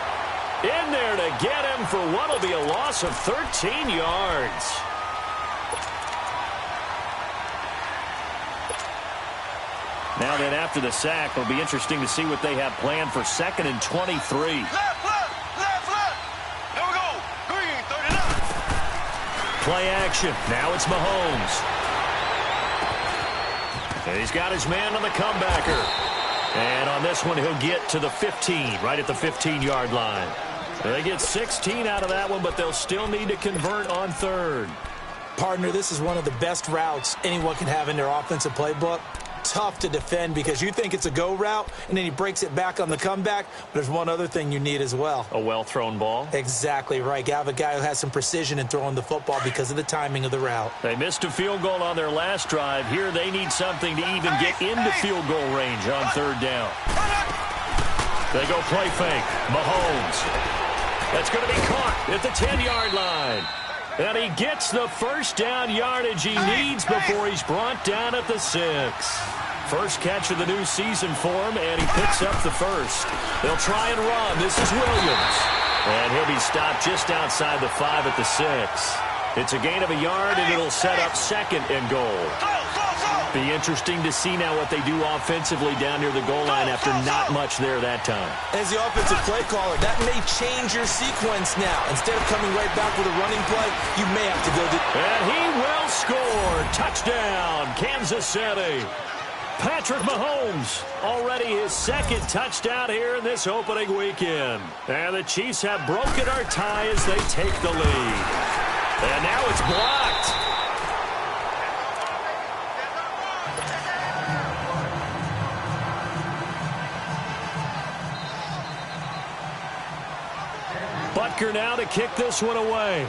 in there to get him for what will be a loss of 13 yards. Now then, after the sack, it'll be interesting to see what they have planned for 2nd and 23. Left. Here we go. Green, 39. Play action. Now it's Mahomes. And he's got his man on the comebacker. And on this one, he'll get to the 15, right at the 15-yard line. They get 16 out of that one, but they'll still need to convert on 3rd. Partner, this is one of the best routes anyone can have in their offensive playbook. Tough to defend because you think it's a go route, and then he breaks it back on the comeback. But there's one other thing you need as well. A well-thrown ball? Exactly right. You have a guy who has some precision in throwing the football because of the timing of the route. They missed a field goal on their last drive. Here they need something to even get into field goal range on 3rd down. They go play fake. Mahomes. That's going to be caught at the 10-yard line. And he gets the 1st down yardage he needs before he's brought down at the 6. First catch of the new season for him, and he picks up the 1st. They'll try and run. This is Williams. And he'll be stopped just outside the 5 at the 6. It's a gain of a yard, and it'll set up second and goal. Be interesting to see now what they do offensively down near the goal line after not much there that time. As the offensive play caller, that may change your sequence now. Instead of coming right back with a running play, you may have to go to... And he will score. Touchdown, Kansas City. Patrick Mahomes, already his second touchdown here in this opening weekend. And the Chiefs have broken our tie as they take the lead. And now it's blocked. Butker now to kick this one away.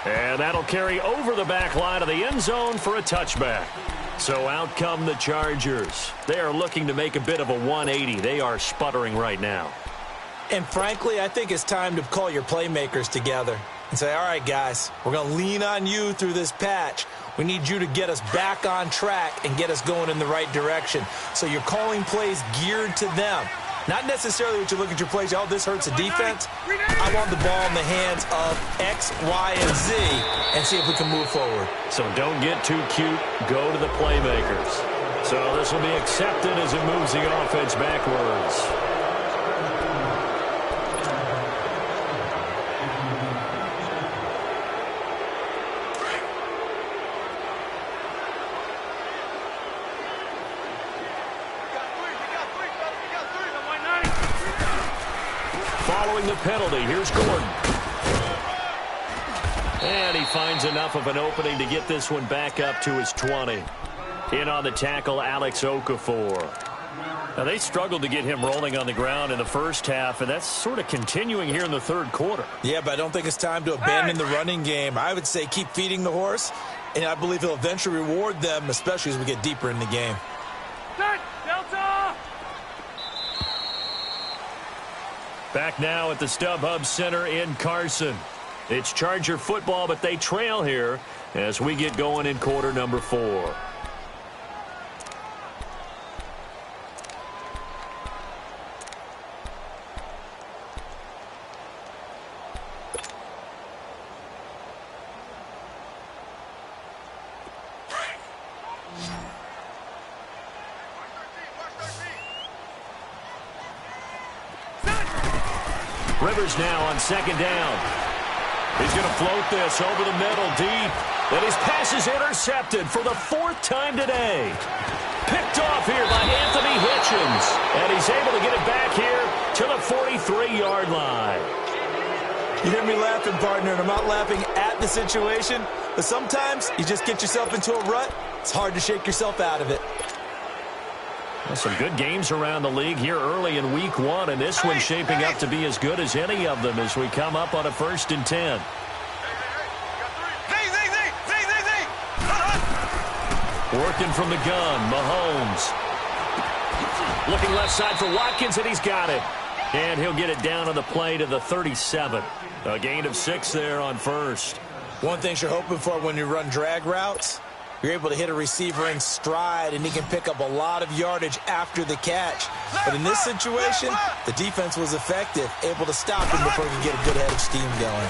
And that'll carry over the back line of the end zone for a touchback. So out come the Chargers. They are looking to make a bit of a 180. They are sputtering right now. And frankly, I think it's time to call your playmakers together and say, all right, guys, we're going to lean on you through this patch. We need you to get us back on track and get us going in the right direction. So you're calling plays geared to them. Not necessarily what you look at your plays, oh, this hurts the defense. I want the ball in the hands of X, Y, and Z and see if we can move forward. So don't get too cute. Go to the playmakers. So this will be accepted as it moves the offense backwards. Following the penalty, here's Gordon. And he finds enough of an opening to get this one back up to his 20. In on the tackle, Alex Okafor. Now, they struggled to get him rolling on the ground in the first half, and that's sort of continuing here in the third quarter. Yeah, but I don't think it's time to abandon the running game. I would say keep feeding the horse, and I believe he'll eventually reward them, especially as we get deeper in the game. Delta! Back now at the StubHub Center in Carson. It's Charger football, but they trail here as we get going in quarter number 4. Rivers now on second down. He's going to float this over the middle deep. And his pass is intercepted for the 4th time today. Picked off here by Anthony Hitchens. And he's able to get it back here to the 43-yard line. You hear me laughing, partner, and I'm not laughing at the situation. But sometimes you just get yourself into a rut. It's hard to shake yourself out of it. Well, some good games around the league here early in week 1, and this one's shaping up to be as good as any of them as we come up on a 1st and 10. Working from the gun, Mahomes. Looking left side for Watkins, and he's got it. And he'll get it down on the play to the 37. A gain of 6 there on 1st. One thing you're hoping for when you run drag routes, you're able to hit a receiver in stride, and he can pick up a lot of yardage after the catch. But in this situation, the defense was effective, able to stop him before he could get a good head of steam going.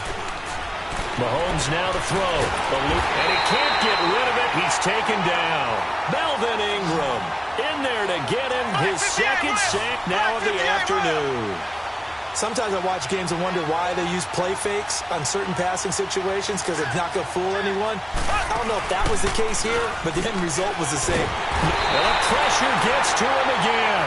Mahomes now to throw. And he can't get rid of it. He's taken down. Melvin Ingram in there to get him his 2nd sack now of the afternoon. Sometimes I watch games and wonder why they use play fakes on certain passing situations because it's not going to fool anyone. I don't know if that was the case here, but the end result was the same. And the pressure gets to him again.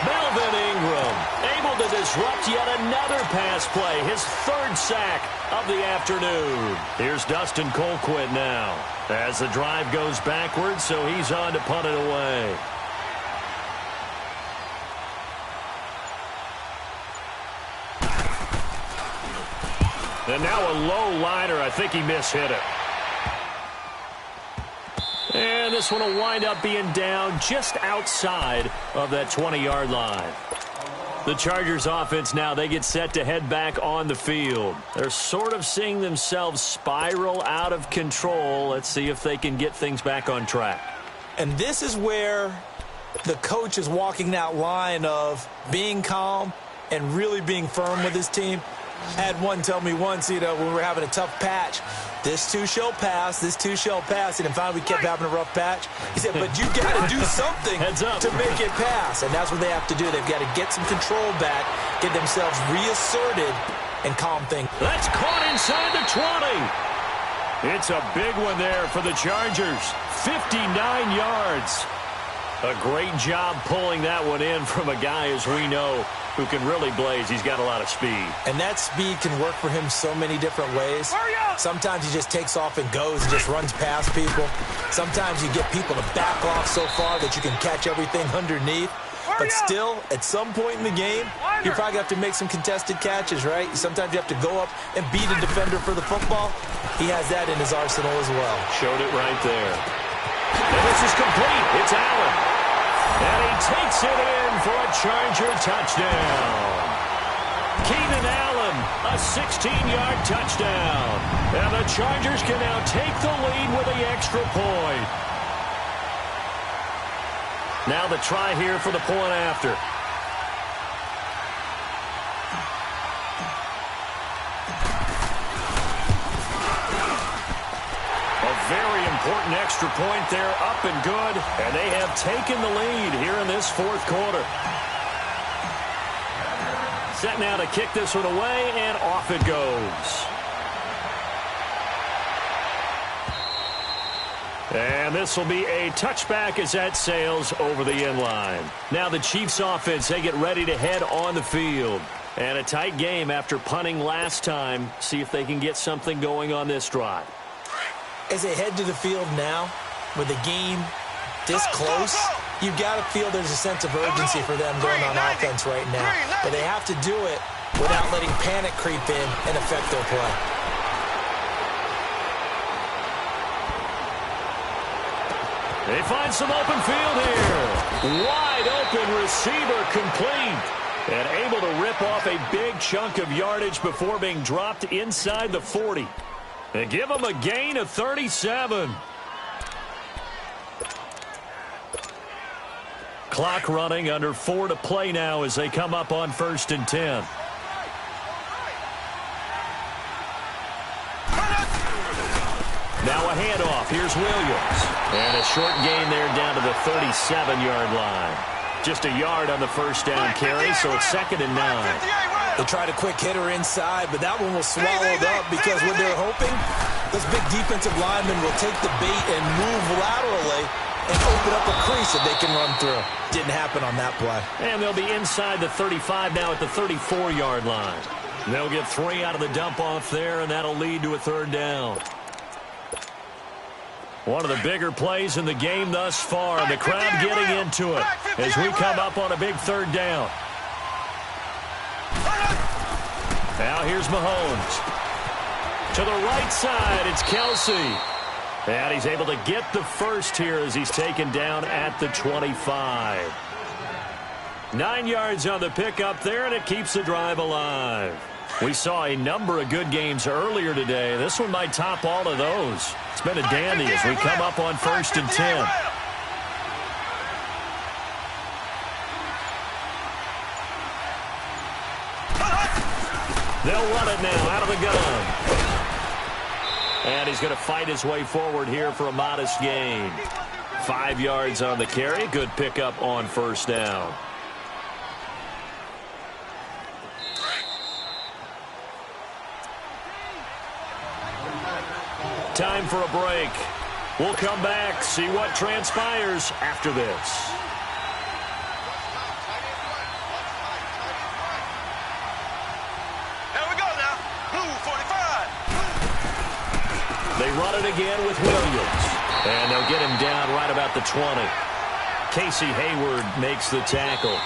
Melvin Ingram able to disrupt yet another pass play, his 3rd sack of the afternoon. Here's Dustin Colquitt now as the drive goes backwards, so he's on to punt it away. And now a low liner. I think he mishit it. And this one will wind up being down just outside of that 20-yard line. The Chargers offense now, they get set to head back on the field. They're sort of seeing themselves spiral out of control. Let's see if they can get things back on track. And this is where the coach is walking that line of being calm and really being firm with his team. I had one tell me once, when we were having a tough patch, this too shall pass, this too shall pass, and finally we kept having a rough patch. He said, but you got to do something to make it pass, and that's what they have to do. They've got to get some control back, get themselves reasserted, and calm things. That's caught inside the 20. It's a big one there for the Chargers, 59 yards. A great job pulling that one in from a guy, as we know, who can really blaze. He's got a lot of speed. And that speed can work for him so many different ways. Sometimes he just takes off and goes and just runs past people. Sometimes you get people to back off so far that you can catch everything underneath. But still, at some point in the game, you probably have to make some contested catches, right? Sometimes you have to go up and beat a defender for the football. He has that in his arsenal as well. Showed it right there. And this is complete. It's Allen. And he takes it in for a Charger touchdown. Keenan Allen, a 16-yard touchdown. And the Chargers can now take the lead with the extra point. Now the try here for the point after. Very important extra point there, up and good, and they have taken the lead here in this fourth quarter. Set now to kick this one away, and off it goes. And this will be a touchback as that sails over the end line. Now the Chiefs offense, they get ready to head on the field. And a tight game after punting last time. See if they can get something going on this drive. As they head to the field now, with the game this close, you've got to feel there's a sense of urgency for them going on offense right now. But they have to do it without letting panic creep in and affect their play. They find some open field here. Wide open receiver complete. And able to rip off a big chunk of yardage before being dropped inside the 40. They give him a gain of 37. Clock running, under 4 to play now as they come up on 1st and 10. Now a handoff. Here's Williams. And a short gain there down to the 37-yard line. Just a yard on the first down carry, so it's 2nd and 9. They tried a quick hitter inside, but that one was swallowed up because what they're hoping, those big defensive linemen will take the bait and move laterally and open up a crease that they can run through. Didn't happen on that play. And they'll be inside the 35 now at the 34-yard line. They'll get 3 out of the dump-off there, and that'll lead to a 3rd down. One of the bigger plays in the game thus far, and the crowd getting into it as we come up on a big 3rd down. Now here's Mahomes. To the right side, it's Kelsey. And he's able to get the first here as he's taken down at the 25. 9 yards on the pickup there, and it keeps the drive alive. We saw a number of good games earlier today. This one might top all of those. It's been a dandy as we come up on 1st and 10. They'll run it now out of the gun. And he's going to fight his way forward here for a modest gain. 5 yards on the carry. Good pickup on 1st down. Time for a break. We'll come back, see what transpires after this. They run it again with Williams. And they'll get him down right about the 20. Casey Hayward makes the tackle.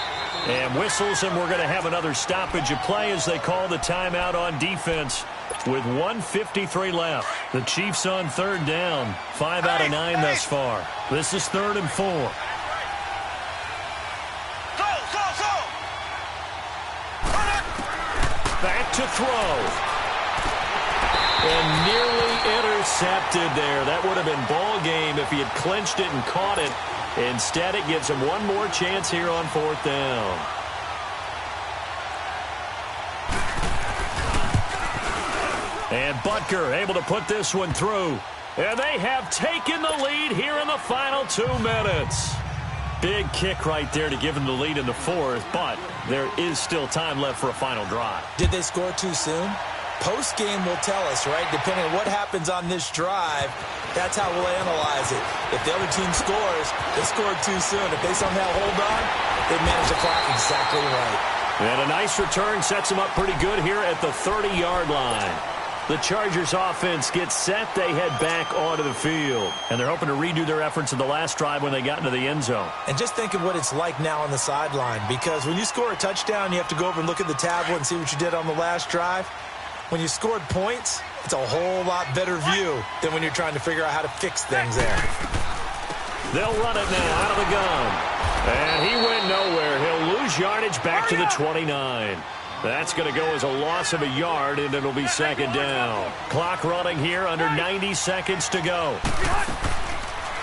And whistles, and we're going to have another stoppage of play as they call the timeout on defense with 1:53 left. The Chiefs on 3rd down. 5 out of 9 thus far. This is 3rd and 4. Back to throw. And nearly intercepted there. That would have been ball game if he had clinched it and caught it. Instead, it gives him one more chance here on 4th down. And Butker able to put this one through. And they have taken the lead here in the final 2 minutes. Big kick right there to give them the lead in the fourth, but there is still time left for a final drive. Did they score too soon? Post-game will tell us, right? Depending on what happens on this drive, that's how we'll analyze it. If the other team scores, they scored too soon. If they somehow hold on, they manage the clock exactly right. And a nice return sets them up pretty good here at the 30-yard line. The Chargers offense gets set. They head back onto the field. And they're hoping to redo their efforts in the last drive when they got into the end zone. And just think of what it's like now on the sideline, because when you score a touchdown, you have to go over and look at the tablet and see what you did on the last drive. When you scored points, it's a whole lot better view than when you're trying to figure out how to fix things there. They'll run it now out of the gun. And he went nowhere. He'll lose yardage back to the 29. That's going to go as a loss of a yard, and it'll be second down. Clock running here, under 90 seconds to go.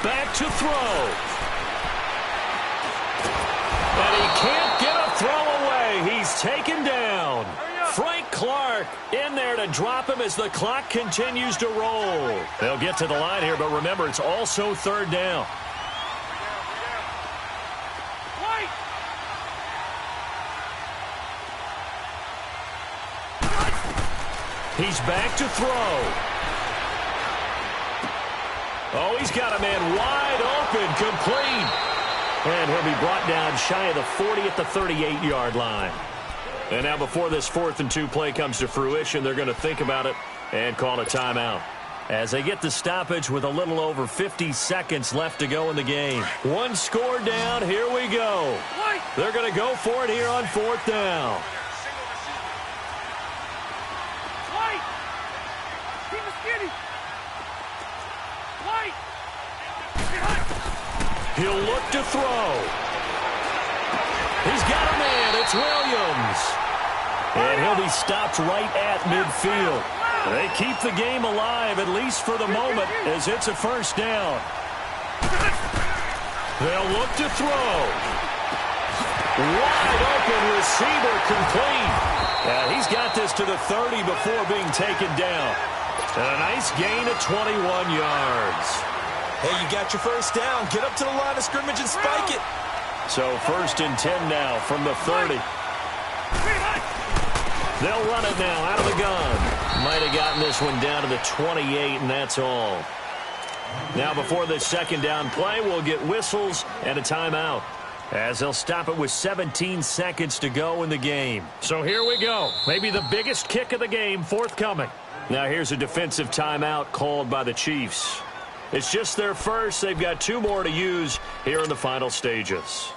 Back to throw. And he can't get a throw away. He's taken down. Frank Clark in there to drop him as the clock continues to roll. They'll get to the line here, but remember, it's also third down. He's back to throw. Oh, he's got a man wide open, complete. And he'll be brought down shy of the 40 at the 38-yard line. And now before this 4th and 2 play comes to fruition, they're going to think about it and call a timeout. As they get the stoppage with a little over 50 seconds left to go in the game. One score down, here we go. They're going to go for it here on 4th down. He'll look to throw. He's got a man. It's Williams. And he'll be stopped right at midfield. They keep the game alive, at least for the moment, as it's a first down. They'll look to throw. Wide open receiver, complete. And he's got this to the 30 before being taken down. And a nice gain of 21 yards. Hey, you got your first down. Get up to the line of scrimmage and spike it. So 1st and 10 now from the 30. They'll run it now out of the gun. Might have gotten this one down to the 28, and that's all. Now before this second down play, we'll get whistles and a timeout, as they'll stop it with 17 seconds to go in the game. So here we go. Maybe the biggest kick of the game forthcoming. Now here's a defensive timeout called by the Chiefs. It's just their first. They've got 2 more to use here in the final stages.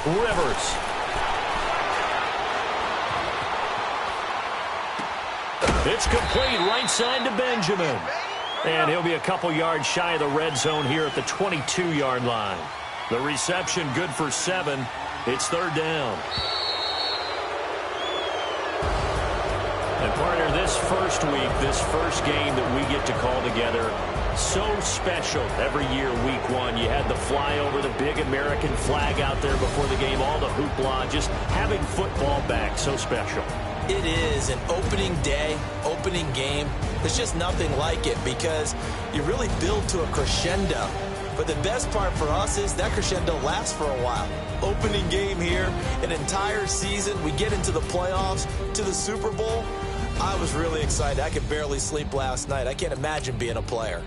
Rivers. It's complete right side to Benjamin. And he'll be a couple yards shy of the red zone here at the 22-yard line. The reception good for 7. It's third down. And partner, this first week, this first game that we get to call together, so special. Every year, week 1, you had the flyover, the big American flag out there before the game, all the hoopla, just having football back, so special. It is an opening day, opening game. There's just nothing like it because you really build to a crescendo. But the best part for us is that crescendo lasts for a while. Opening game here, an entire season. We get into the playoffs, to the Super Bowl. I was really excited. I could barely sleep last night. I can't imagine being a player.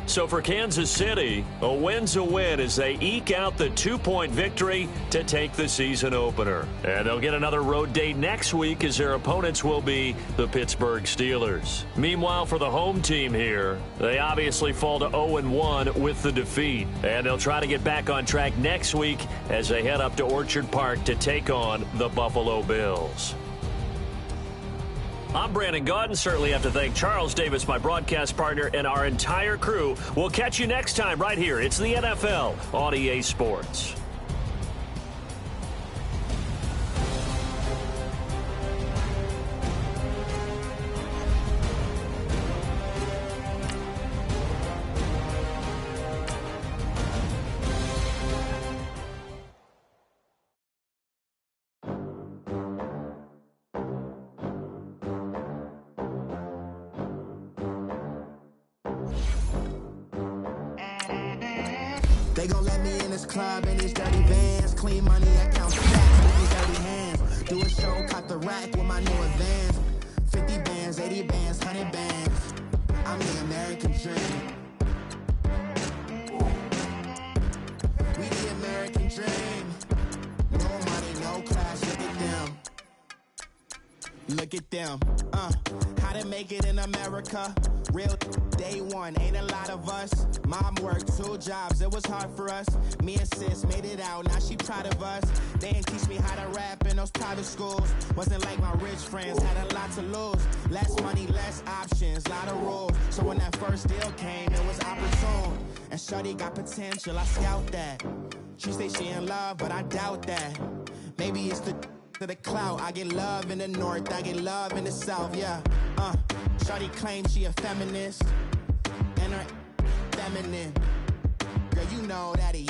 So for Kansas City, a win's a win as they eke out the 2-point victory to take the season opener. And they'll get another road date next week as their opponents will be the Pittsburgh Steelers. Meanwhile, for the home team here, they obviously fall to 0-1 with the defeat. And they'll try to get back on track next week as they head up to Orchard Park to take on the Buffalo Bills. I'm Brandon Gaudin. Certainly have to thank Charles Davis, my broadcast partner, and our entire crew. We'll catch you next time right here. It's the NFL on EA Sports. They gon' let me in this club in these dirty bands. Clean money, I count stacks with these dirty hands. Do a show, cut the rack with my new advance. 50 bands, 80 bands, 100 bands. I'm the American dream. We the American dream. No money, no class, look at them. Look at them, how to make it in America. Real day one, ain't a lot of us. Mom worked 2 jobs, it was hard for us. Me and sis made it out, now she proud of us. They didn't teach me how to rap in those private schools. Wasn't like my rich friends, had a lot to lose. Less money, less options, lot of rules. So when that first deal came, it was opportune. And shorty got potential, I scout that. She say she in love, but I doubt that. Maybe it's to the clout. I get love in the north, I get love in the south, yeah. Shorty claims she a feminist, and her feminine. Girl, you know that he